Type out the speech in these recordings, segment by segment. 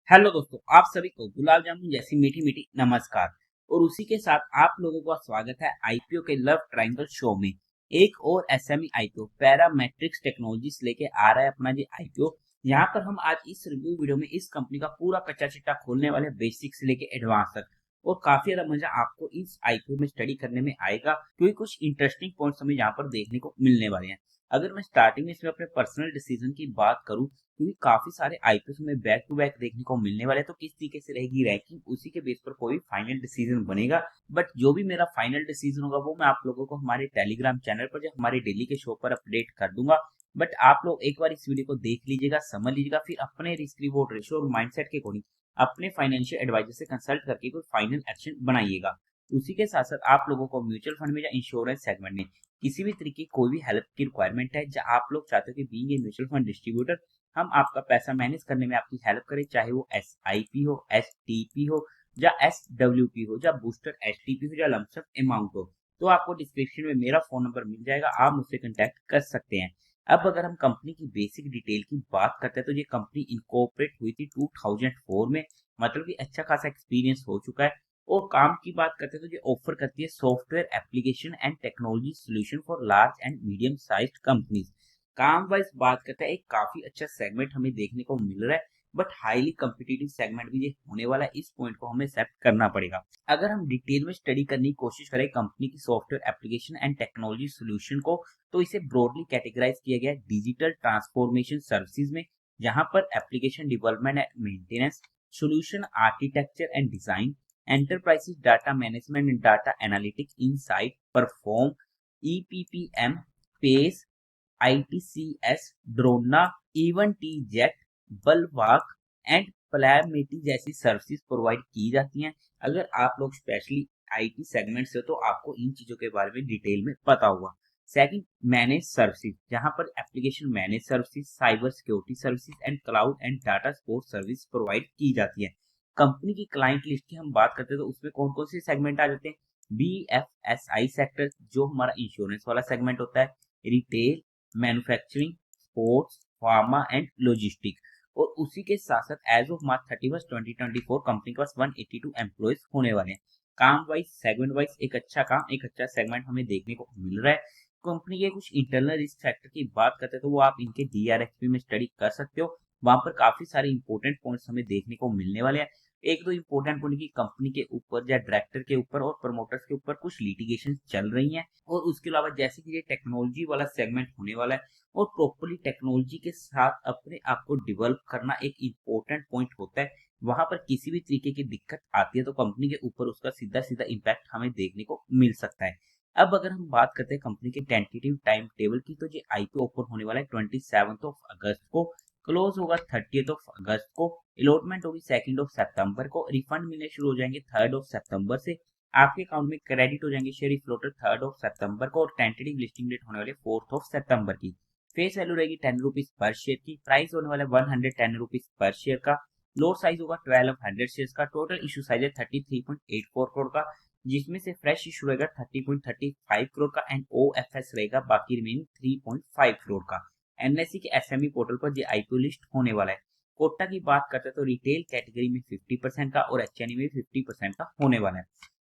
Hello दोस्तों, आप सभी को गुलाब जामुन जैसी मीठी मीठी नमस्कार। और उसी के साथ आप लोगों का स्वागत है आईपीओ के लव ट्रायंगल शो में। एक और एसएमई आईपीओ पैरामेट्रिक्स टेक्नोलॉजीज लेके आ रहा है अपना जी आईपीओ। यहाँ पर हम आज इस रिव्यू वीडियो में इस कंपनी का पूरा कच्चा चिट्ठा खोलने वाले, बेसिक से लेके एडवांस तक। और काफी ज्यादा मजा आपको इस आईपीओ में स्टडी करने में आएगा, क्योंकि कुछ इंटरेस्टिंग पॉइंट्स हमें यहाँ पर देखने को मिलने वाले हैं। अगर मैं स्टार्टिंग में इसमें अपने पर्सनल डिसीजन की बात करूं, क्योंकि काफी सारे आईपीएस में बैक टू बैक देखने को मिलने वाले, तो किस तरीके से रहेगी रैंकिंग उसी के बेस पर कोई फाइनल डिसीजन बनेगा। बट जो भी मेरा फाइनल डिसीजन होगा वो मैं आप लोगों को हमारे टेलीग्राम चैनल पर या हमारे डेली के शो पर अपडेट कर दूंगा। बट आप लोग एक बार इस वीडियो को देख लीजिएगा, समझ लीजिएगा, फिर अपने रिस्क रिवॉर्ड रेशियो और माइंडसेट के अकॉर्डिंग अपने फाइनेंशियल एडवाइजर से कंसल्ट करके कोई फाइनल एक्शन बनाइएगा। उसी के साथ साथ आप लोगों को म्यूचुअल फंड में या इंश्योरेंस सेगमेंट में किसी भी तरीके की कोई भी हेल्प की रिक्वायरमेंट है, जहां आप लोग चाहते हो कि being a mutual fund distributor हम आपका पैसा मैनेज करने में आपकी हेल्प करें, चाहे वो SIP हो, STP हो, या SWP हो, या बूस्टर STP हो, या लमसम अमाउंट हो, तो आपको डिस्क्रिप्शन में मेरा फोन नंबर मिल जाएगा, आप मुझसे कांटेक्ट कर सकते हैं। अब अगर हम कंपनी की बेसिक डिटेल की बात करते हैं, तो ये कंपनी इनकॉर्पोरेट हुई थी 2004 में, मतलब कि अच्छा खासा एक्सपीरियंस हो चुका है। और काम की बात करते हैं तो ये ऑफर करती है software application and technology solution for large and medium sized companies. काम वाइज बात करते हैं, एक काफी अच्छा सेगमेंट हमें देखने को मिल रहा है, बट हाईली कम्पिटिटिव सेगमेंट भी ये होने वाला है, इस पॉइंट को हमें एक्सेप्ट करना पड़ेगा। अगर हम डिटेल में स्टडी करने की कोशिश करें कंपनी की software application and technology solution को, तो इसे ब्रॉडली कैटेगराइज किया गया है डिजिटल ट्रांसफॉर्मेशन सर्विसेज में, जहां पर application development and maintenance, solution architecture and design, enterprises data management and data analytics, insight, perform, EPPM, pace, ITCS, Drona, even T jet, बलवाक एंड प्लामेटी जैसी सर्विसेज प्रोवाइड की जाती हैं। अगर आप लोग स्पेशली IT सेगमेंट से हो, तो आपको इन चीजों के बारे में डिटेल में पता होगा। सेकंड, मैनेज सर्विसेज, जहां पर application manage services, cyber security services and cloud and data support service provide की जाती है। कंपनी की क्लाइंट लिस्ट की हम बात करते हैं, तो उसमें कौन कौन से सेगमेंट आ जाते हैं? BFSI सेक्टर, जो हमारा इंश्योरेंस वाला सेगमेंट होता है, retail, manufacturing, sports, pharma and logistic. और उसी के साथ साथ एज ऑफ मार्च 31 2024 कंपनी के पास 182 एम्प्लॉयज होने वाले हैं। काम वाइज, सेगमेंट वाइज एक अच्छा काम, एक अच्छा सेगमेंट हमें देखने को मिल रहा है। कंपनी के कुछ इंटरनल रिस्क फैक्टर की बात करते हैं, तो वो आप इनके DRXP में स्टडी कर सकते हो। वहां पर काफी सारे इंपॉर्टेंट पॉइंट्स हमें देखने को मिलने वाले हैं। एक दो इंपॉर्टेंट पॉइंट की कंपनी के ऊपर या डायरेक्टर के ऊपर और प्रमोटर्स के ऊपर कुछ लिटिगेशन चल रही हैं। और उसके अलावा जैसे कि ये टेक्नोलॉजी वाला सेगमेंट होने वाला है, और प्रॉपरली टेक्नोलॉजी के साथ अपने आप को डेवलप करना एक इम्पोर्टेंट पॉइंट होता है। वहां पर किसी भी तरीके की दिक्कत आती है, तो कंपनी के ऊपर उसका सीधा सीधा इम्पैक्ट हमें देखने को मिल सकता है। अब अगर हम बात करते हैं कंपनी के टेंटेटिव टाइम टेबल की, तो ये IPO ओपन होने वाला है 27 अगस्त को, क्लोज होगा 30 अगस्त को, अलॉटमेंट होगी 2 सितंबर को, रिफंड मिलने शुरू हो जाएंगे 3 सितंबर से, आपके अकाउंट में क्रेडिट हो जाएंगे शेयर फ्लोटर 3 सितंबर को, और टेंटेटिव लिस्टिंग डेट होने वाले 4 सितंबर की। फेस वैल्यू रहेगी 10 रुपीज पर शेयर की, प्राइस होने वाला 110 रुपीज पर शेयर का, लोड साइज होगा 1200 शेयर का, टोटल इशू साइज है 33.84 करोड़ का, जिसमें से फ्रेश इशू रहेगा 30.35 करोड़ का, एंड OFS रहेगा बाकी रिमेनिंग 3.5 करोड़ का। NSE के SME पोर्टल पर ये IPO लिस्ट होने वाला है। कोटा की बात करते हैं, तो रिटेल कैटेगरी में 50% का और HNE में 50% का होने वाला है।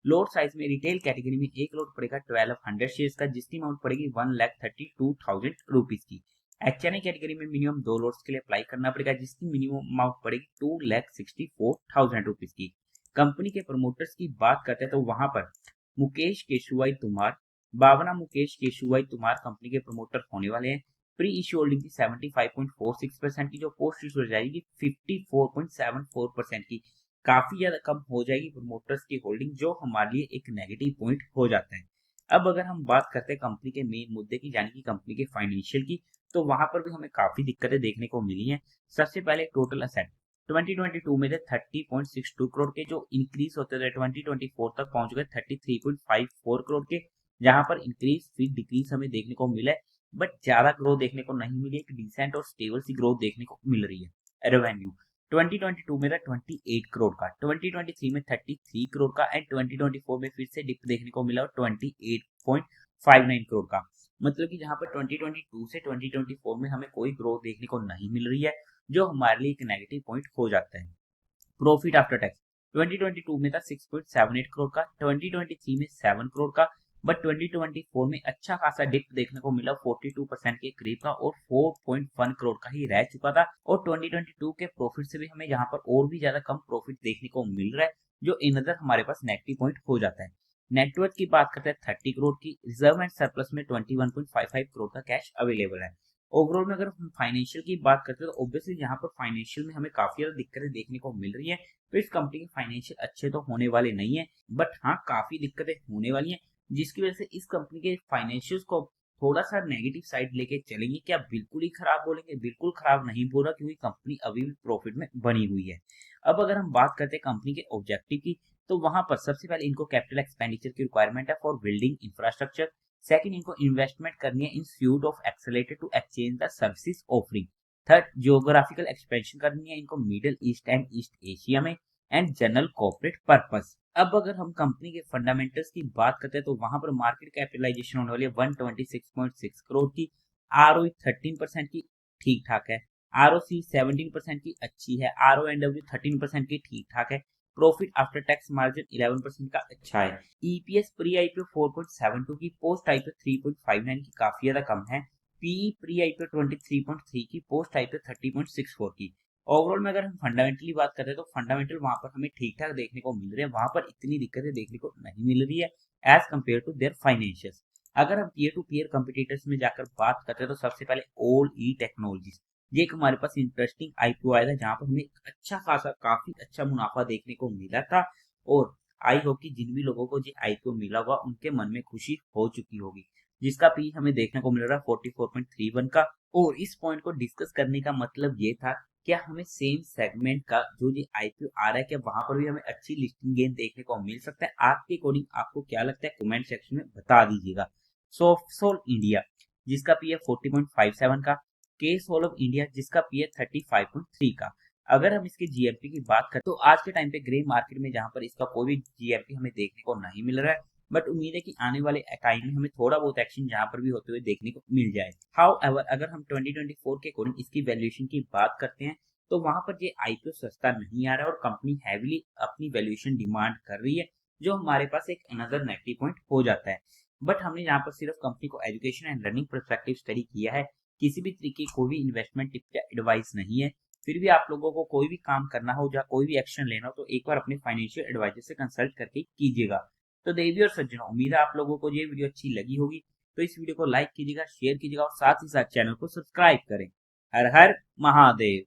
लोड साइज में रिटेल कैटेगरी में एक लोड पड़ेगा 1200 शेयर का, जिसकी अमाउंट पड़ेगी 1,32,000 रुपीज की। HNI कैटेगरी में मिनिमम 2 लोड्स के लिए अप्लाई करना पड़ेगा, जिसकी मिनिमम अमाउंट पड़ेगी 2,64,000 रुपीज की। कंपनी के प्रमोटर्स की बात करते हैं, तो वहां पर मुकेश केशुभाई तुमार, बावना मुकेश केशुभाई तुमार कंपनी के प्रमोटर होने वाले हैं। प्री इश्यू होल्डिंग की 75.46% की, जो पोस्ट इश्यू हो जाएगी 54.74% की, काफी ज्यादा कम हो जाएगी प्रमोटर्स की होल्डिंग, जो हमारे लिए एक नेगेटिव पॉइंट हो जाता है। अब अगर हम बात करते हैं कंपनी के मेन मुद्दे की, यानी कि कंपनी के फाइनेंशियल की, तो वहां पर भी हमें काफी दिक्कतें देखने को मिली हैं। सबसे पहले टोटल असेट 2022 में थे 30.62 करोड़ के, जो इंक्रीज होते थे 2024 तक पहुंच गए 33.54 करोड़ के, जहां पर इंक्रीज फिर डिक्रीज हमें देखने को मिला है, बट ज्यादा ग्रोथ देखने को नहीं मिली, एक डिसेंट और स्टेबल सी ग्रोथ देखने को मिल रही है। रेवेन्यू 2022 में था 28 करोड़ का, 2023 में 33 करोड़ का, एंड 2024 में फिर से डिप देखने को मिला और 28.59 करोड़ का। मतलब कि जहां पर 2022 से 2024 में हमें कोई ग्रोथ देखने को नहीं मिल रही है, जो हमारे लिए एक नेगेटिव पॉइंट हो जाता है। प्रॉफिट आफ्टर टैक्स 2022 में था 6.78 करोड़ का, 2023 में 7 करोड़ का, बट 2024 में अच्छा खासा डिप देखने को मिला 42% के करीब का और 4.1 करोड़ का ही रह चुका था। और 2022 के प्रॉफिट से भी हमें यहाँ पर और भी ज्यादा कम प्रॉफिट देखने को मिल रहा है, जो इन अदर हमारे पास नेगेटिव पॉइंट हो जाता है। नेटवर्थ की बात करते हैं 30 करोड़ की, रिजर्व एंड सरप्लस में 21.55 करोड़ का कैश अवेलेबल है। ओवरऑल में अगर हम फाइनेंशियल की बात करते हैं तो ऑब्वियसली यहाँ पर फाइनेंशियल में हमें काफी ज्यादा दिक्कतें देखने को मिल रही है। तो इस कंपनी के फाइनेंशियल अच्छे तो होने वाले नहीं है, बट हाँ काफी दिक्कतें होने वाली हैं, जिसकी वजह से इस कंपनी के फाइनेंशियल्स को थोड़ा सा नेगेटिव साइड लेके चलेंगे। क्या बिल्कुल ही खराब बोलेंगे? बिल्कुल खराब नहीं बोल रहा, क्योंकि कंपनी अभी भी प्रॉफिट में बनी हुई है। अब अगर हम बात करते हैं कंपनी के ऑब्जेक्टिव की, तो वहां पर सबसे पहले इनको कैपिटल एक्सपेंडिचर की रिक्वायरमेंट है फॉर बिल्डिंग इंफ्रास्ट्रक्चर। सेकंड, इनको इन्वेस्टमेंट करनी है in suite of accelerator to exchange the services offering. Third, geographical expansion करनी है इनको Middle East and East Asia में, एंड जनरल कॉर्पोरेट पर्पस। अब अगर हम कंपनी के फंडामेंटल्स की बात करते हैं तो वहां पर मार्केट कैपिटलाइजेशन होने वाली है 126.6 करोड़ की, आरओई 13% की ठीक ठाक है, आरओसी 17% की अच्छी है, आरओएनडब्ल्यू 13% की ठीक ठाक है, प्रॉफिट आफ्टर टैक्स मार्जिन 11% का अच्छा है, ईपीएस प्री आईपीओ 4.72 की, पोस्ट आईपीओ 3.59 की काफी ज्यादा कम है, पीई प्री आईपीओ 23.3 की, पोस्ट आईपीओ 30.64 की। ओवरऑल में अगर हम फंडामेंटली बात करते हैं तो फंडामेंटल वहां पर हमें ठीक ठाक देखने को मिल रहे हैं, वहां पर इतनी दिक्कतें देखने को नहीं मिल रही है as compare to their financials. अगर हम पीयर टू पीयर कंपिटिटर्स में जाकर बात करते हैं तो सबसे पहले ऑल ई टेक्नोलॉजीज, ये एक हमारे पास इंटरेस्टिंग आईपीओ आया था जहां पर हमें अच्छा खासा काफी अच्छा मुनाफा देखने को मिला था। और आई होप कि जिन भी लोगों को ये आईपीओ मिला हुआ उनके मन में खुशी हो चुकी होगी, जिसका पी हमें देखने को मिल रहा है 44.31 का। और इस पॉइंट को डिस्कस करने का मतलब ये था, क्या हमें सेम सेगमेंट का जो ये आईपीओ आ रहा है, क्या वहां पर भी हमें अच्छी लिस्टिंग गेन देखने को मिल सकता है? आपके अकॉर्डिंग आपको क्या लगता है, कमेंट सेक्शन में बता दीजिएगा। सोफ्टसोल इंडिया, जिसका पी है 40.57 का, के सोल ऑफ इंडिया, जिसका पी है 35.3 का। अगर हम इसके जीएमपी की बात करें तो आज के टाइम पे ग्रे मार्केट में जहां पर इसका कोई भी जीएमपी हमें देखने को नहीं मिल रहा है, बट उम्मीद है कि आने वाले टाइम में हमें थोड़ा बहुत एक्शन जहां पर भी होते हुए देखने को मिल जाए। हाउएवर, अगर हम 2024 के अकॉर्डिंग इसकी वैल्यूएशन की बात करते हैं तो वहां पर ये आईपीओ सस्ता नहीं आ रहा है और कंपनी हैवीली अपनी वैल्यूएशन डिमांड कर रही है, जो हमारे पास एक अनदर नेगेटिव पॉइंट हो जाता है। बट हमने यहाँ पर सिर्फ कंपनी को education and learning perspective study किया है, किसी भी तरीके की कोई भी इन्वेस्टमेंट टिप या एडवाइस नहीं है। फिर भी आप लोगों को कोई भी काम करना हो या कोई भी एक्शन लेना हो तो एक बार अपने फाइनेंशियल एडवाइजर से कंसल्ट करके कीजिएगा। तो देवी और सज्जनों, उम्मीद है आप लोगों को ये वीडियो अच्छी लगी होगी, तो इस वीडियो को लाइक कीजिएगा, शेयर कीजिएगा और साथ ही साथ चैनल को सब्सक्राइब करें। हर हर महादेव।